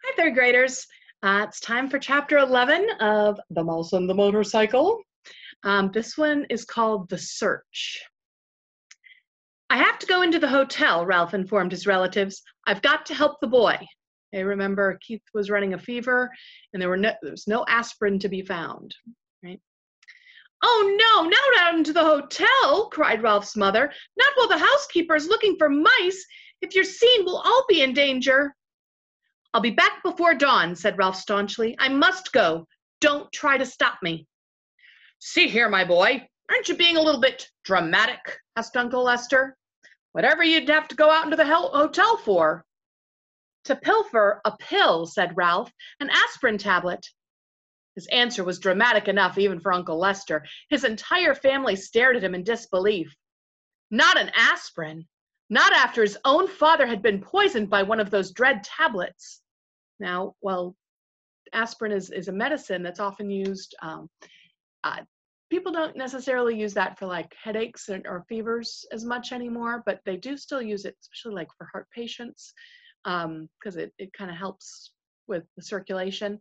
Hi, third graders. It's time for chapter 11 of The Mouse and the Motorcycle. This one is called The Search. I have to go into the hotel, Ralph informed his relatives. I've got to help the boy. They remember Keith was running a fever and there was no aspirin to be found, right? Oh no, not out into the hotel, cried Ralph's mother. Not while the housekeeper is looking for mice. If you're seen, we'll all be in danger. I'll be back before dawn, said Ralph staunchly. I must go. Don't try to stop me. See here, my boy. Aren't you being a little bit dramatic? Asked Uncle Lester. Whatever you'd have to go out into the hotel for. To pilfer a pill, said Ralph, an aspirin tablet. His answer was dramatic enough even for Uncle Lester. His entire family stared at him in disbelief. Not an aspirin. Not after his own father had been poisoned by one of those dread tablets. Now, well, aspirin is a medicine that's often used. People don't necessarily use that for like headaches or fevers as much anymore, but they do still use it, especially like for heart patients, because it kind of helps with the circulation.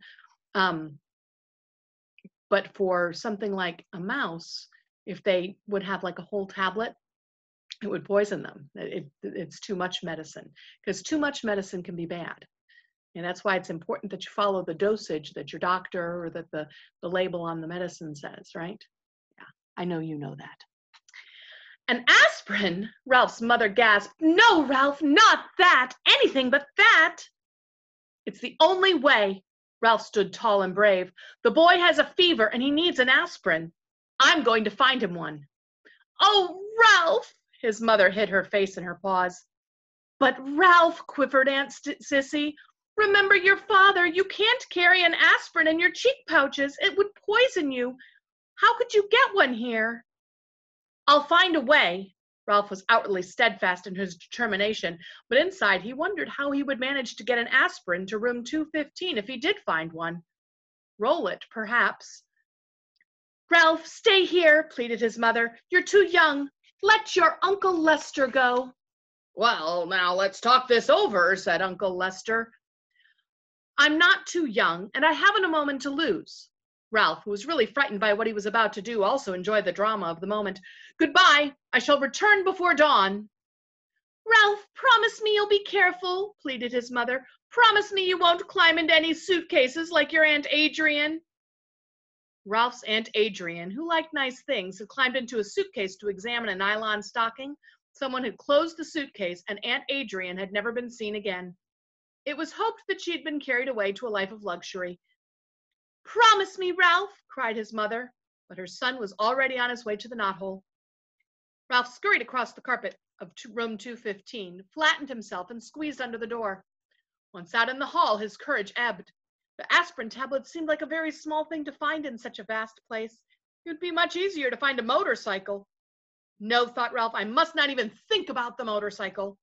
But for something like a mouse, if they would have like a whole tablet, it would poison them. It's too much medicine, because too much medicine can be bad. And that's why it's important that you follow the dosage that your doctor or that the label on the medicine says, right? Yeah, I know you know that. An aspirin? Ralph's mother gasped. No, Ralph, not that. Anything but that. It's the only way. Ralph stood tall and brave. The boy has a fever and he needs an aspirin. I'm going to find him one. Oh, Ralph! His mother hid her face in her paws. But Ralph, quivered Aunt Sissy, remember your father. You can't carry an aspirin in your cheek pouches. It would poison you. How could you get one here? I'll find a way. Ralph was outwardly steadfast in his determination, but inside he wondered how he would manage to get an aspirin to room 215 if he did find one. Roll it, perhaps. Ralph, stay here, pleaded his mother. You're too young. Let your Uncle Lester go. Well, now let's talk this over, said Uncle Lester. I'm not too young, and I haven't a moment to lose. Ralph, who was really frightened by what he was about to do, also enjoyed the drama of the moment. Goodbye. I shall return before dawn. Ralph, promise me you'll be careful, pleaded his mother. Promise me you won't climb into any suitcases like your Aunt Adrian. Ralph's Aunt Adrian, who liked nice things, had climbed into a suitcase to examine a nylon stocking. Someone had closed the suitcase, and Aunt Adrian had never been seen again. It was hoped that she had been carried away to a life of luxury. Promise me, Ralph, cried his mother, but her son was already on his way to the knothole. Ralph scurried across the carpet of room 215, flattened himself, and squeezed under the door. Once out in the hall, his courage ebbed. The aspirin tablet seemed like a very small thing to find in such a vast place. It would be much easier to find a motorcycle. No, thought Ralph, I must not even think about the motorcycle.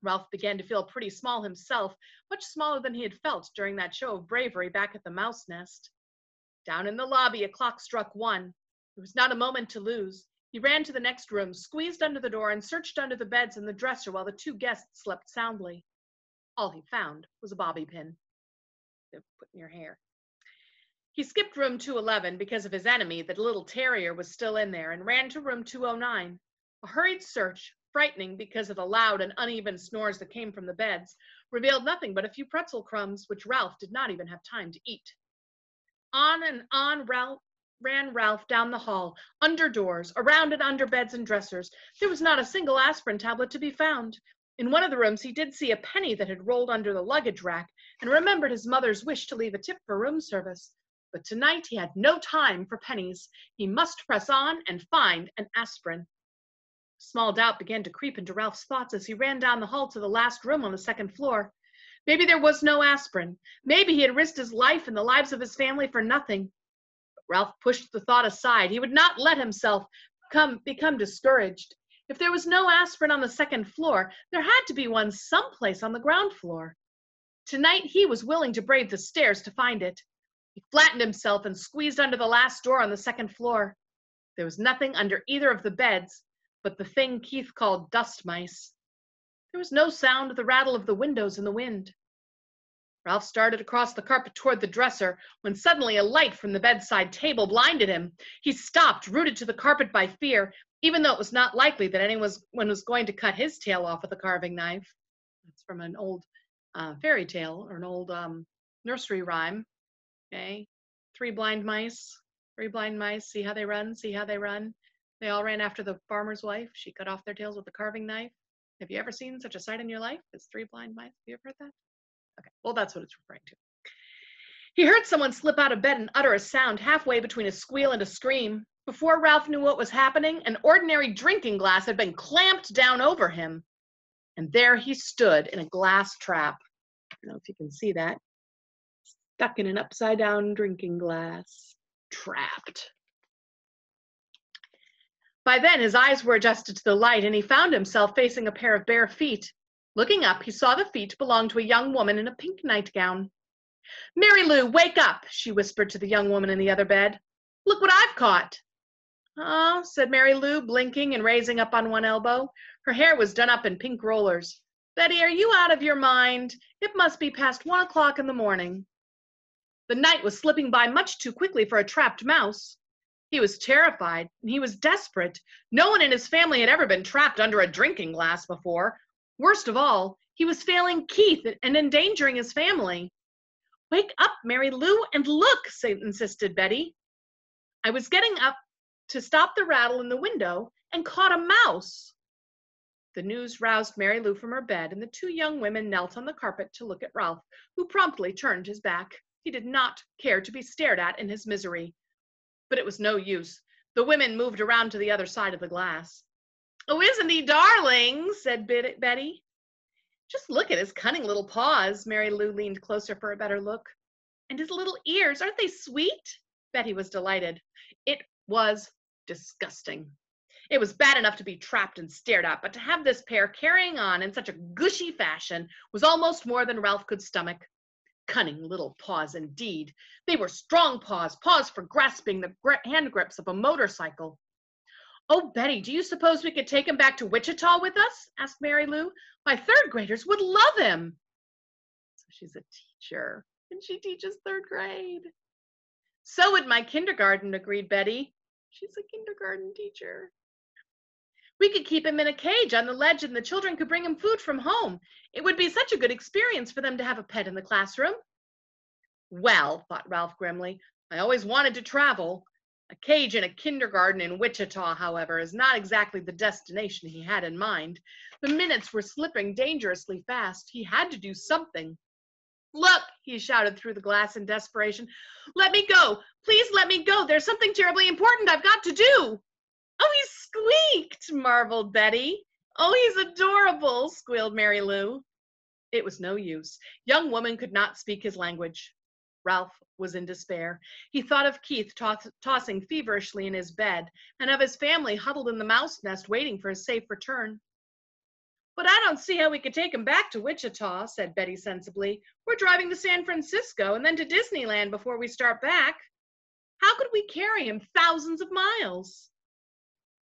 Ralph began to feel pretty small himself, much smaller than he had felt during that show of bravery back at the mouse nest. Down in the lobby, a clock struck 1. There was not a moment to lose. He ran to the next room, squeezed under the door, and searched under the beds and the dresser while the 2 guests slept soundly. All he found was a bobby pin. Put in your hair. He skipped room 211 because of his enemy, the little terrier, was still in there, and ran to room 209. A hurried search, frightening because of the loud and uneven snores that came from the beds, revealed nothing but a few pretzel crumbs, which Ralph did not even have time to eat. On and on ran Ralph down the hall, under doors, around and under beds and dressers. There was not a single aspirin tablet to be found. In one of the rooms, he did see a penny that had rolled under the luggage rack, and remembered his mother's wish to leave a tip for room service. But tonight he had no time for pennies. He must press on and find an aspirin. Small doubt began to creep into Ralph's thoughts as he ran down the hall to the last room on the 2nd floor. Maybe there was no aspirin. Maybe he had risked his life and the lives of his family for nothing. But Ralph pushed the thought aside. He would not let himself become discouraged. If there was no aspirin on the 2nd floor, there had to be one someplace on the ground floor. Tonight he was willing to brave the stairs to find it. He flattened himself and squeezed under the last door on the 2nd floor. There was nothing under either of the beds but the thing Keith called dust mice. There was no sound of the rattle of the windows in the wind. Ralph started across the carpet toward the dresser when suddenly a light from the bedside table blinded him. He stopped, rooted to the carpet by fear, even though it was not likely that anyone was going to cut his tail off with a carving knife. It's from an old fairy tale or an old nursery rhyme. Okay, three blind mice, see how they run, see how they run. They all ran after the farmer's wife. She cut off their tails with a carving knife. Have you ever seen such a sight in your life as three blind mice? Have you ever heard that? Okay, well, that's what it's referring to. He heard someone slip out of bed and utter a sound halfway between a squeal and a scream. Before Ralph knew what was happening, an ordinary drinking glass had been clamped down over him. And there he stood in a glass trap. I don't know if you can see that. Stuck in an upside-down drinking glass. Trapped. By then, his eyes were adjusted to the light, and he found himself facing a pair of bare feet. Looking up, he saw the feet belonged to a young woman in a pink nightgown. "Mary Lou, wake up," she whispered to the young woman in the other bed. "Look what I've caught." "Oh," said Mary Lou, blinking and raising up on one elbow. Her hair was done up in pink rollers. "Betty, are you out of your mind? It must be past 1 o'clock in the morning." The night was slipping by much too quickly for a trapped mouse. He was terrified, and he was desperate. No one in his family had ever been trapped under a drinking glass before. Worst of all, he was failing Keith and endangering his family. "Wake up, Mary Lou, and look," insisted Betty. "I was getting up to stop the rattle in the window and caught a mouse." The news roused Mary Lou from her bed, and the two young women knelt on the carpet to look at Ralph, who promptly turned his back. He did not care to be stared at in his misery. But it was no use. The women moved around to the other side of the glass. "Oh, isn't he darling?" said Betty. "Just look at his cunning little paws." Mary Lou leaned closer for a better look. "And his little ears, aren't they sweet?" Betty was delighted. It was disgusting. It was bad enough to be trapped and stared at, but to have this pair carrying on in such a gushy fashion was almost more than Ralph could stomach. Cunning little paws, indeed. They were strong paws, paws for grasping the hand grips of a motorcycle. "Oh, Betty, do you suppose we could take him back to Wichita with us?" asked Mary Lou. "My third graders would love him." So she's a teacher, and she teaches third grade. "So would my kindergarten," agreed Betty. She's a kindergarten teacher. "We could keep him in a cage on the ledge, and the children could bring him food from home. It would be such a good experience for them to have a pet in the classroom." Well, thought Ralph grimly, I always wanted to travel. A cage in a kindergarten in Wichita, however, is not exactly the destination he had in mind. The minutes were slipping dangerously fast. He had to do something. "Look," he shouted through the glass in desperation. "Let me go. Please let me go. There's something terribly important I've got to do." "Oh, he squeaked," marveled Betty. "Oh, he's adorable," squealed Mary Lou. It was no use. Young woman could not speak his language. Ralph was in despair. He thought of Keith tossing feverishly in his bed, and of his family huddled in the mouse nest waiting for his safe return. "But I don't see how we could take him back to Wichita," said Betty sensibly. "We're driving to San Francisco and then to Disneyland before we start back. How could we carry him thousands of miles?"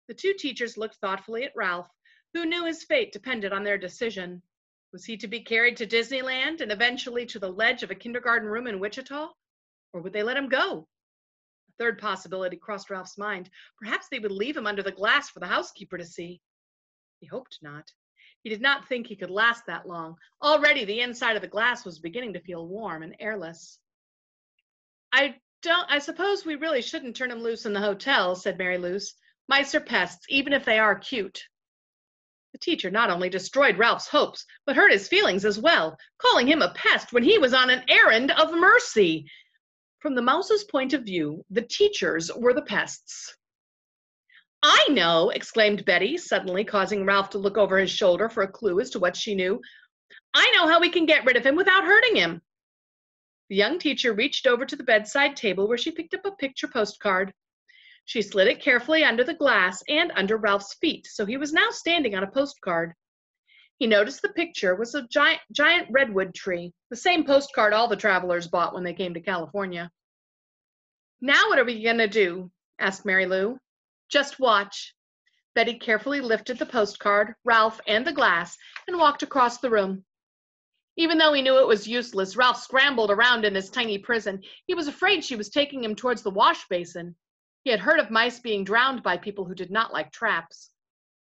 The two teachers looked thoughtfully at Ralph, who knew his fate depended on their decision. Was he to be carried to Disneyland and eventually to the ledge of a kindergarten room in Wichita? Or would they let him go? A third possibility crossed Ralph's mind. Perhaps they would leave him under the glass for the housekeeper to see. He hoped not. He did not think he could last that long. Already the inside of the glass was beginning to feel warm and airless. I suppose we really shouldn't turn him loose in the hotel," said Mary Lou. "Mice are pests, even if they are cute." The teacher not only destroyed Ralph's hopes, but hurt his feelings as well, calling him a pest when he was on an errand of mercy. From the mouse's point of view, the teachers were the pests. "I know," exclaimed Betty, suddenly causing Ralph to look over his shoulder for a clue as to what she knew. "I know how we can get rid of him without hurting him." The young teacher reached over to the bedside table where she picked up a picture postcard. She slid it carefully under the glass and under Ralph's feet, so he was now standing on a postcard. He noticed the picture was a giant redwood tree, the same postcard all the travelers bought when they came to California. "Now what are we going to do?" asked Mary Lou. "Just watch." Betty carefully lifted the postcard, Ralph, and the glass, and walked across the room. Even though he knew it was useless, Ralph scrambled around in his tiny prison. He was afraid she was taking him towards the wash basin. He had heard of mice being drowned by people who did not like traps.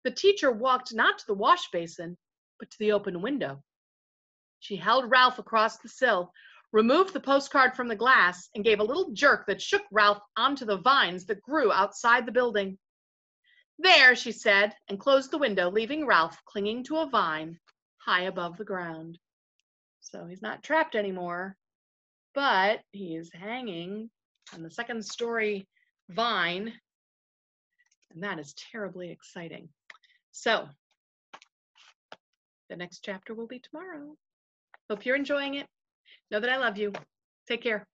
The teacher walked not to the wash basin, but to the open window. She held Ralph across the sill, removed the postcard from the glass, and gave a little jerk that shook Ralph onto the vines that grew outside the building. There, she said, and closed the window, leaving Ralph clinging to a vine high above the ground. So he's not trapped anymore, but he is hanging on the second story vine, and that is terribly exciting. So the next chapter will be tomorrow. Hope you're enjoying it. Know that I love you. Take care.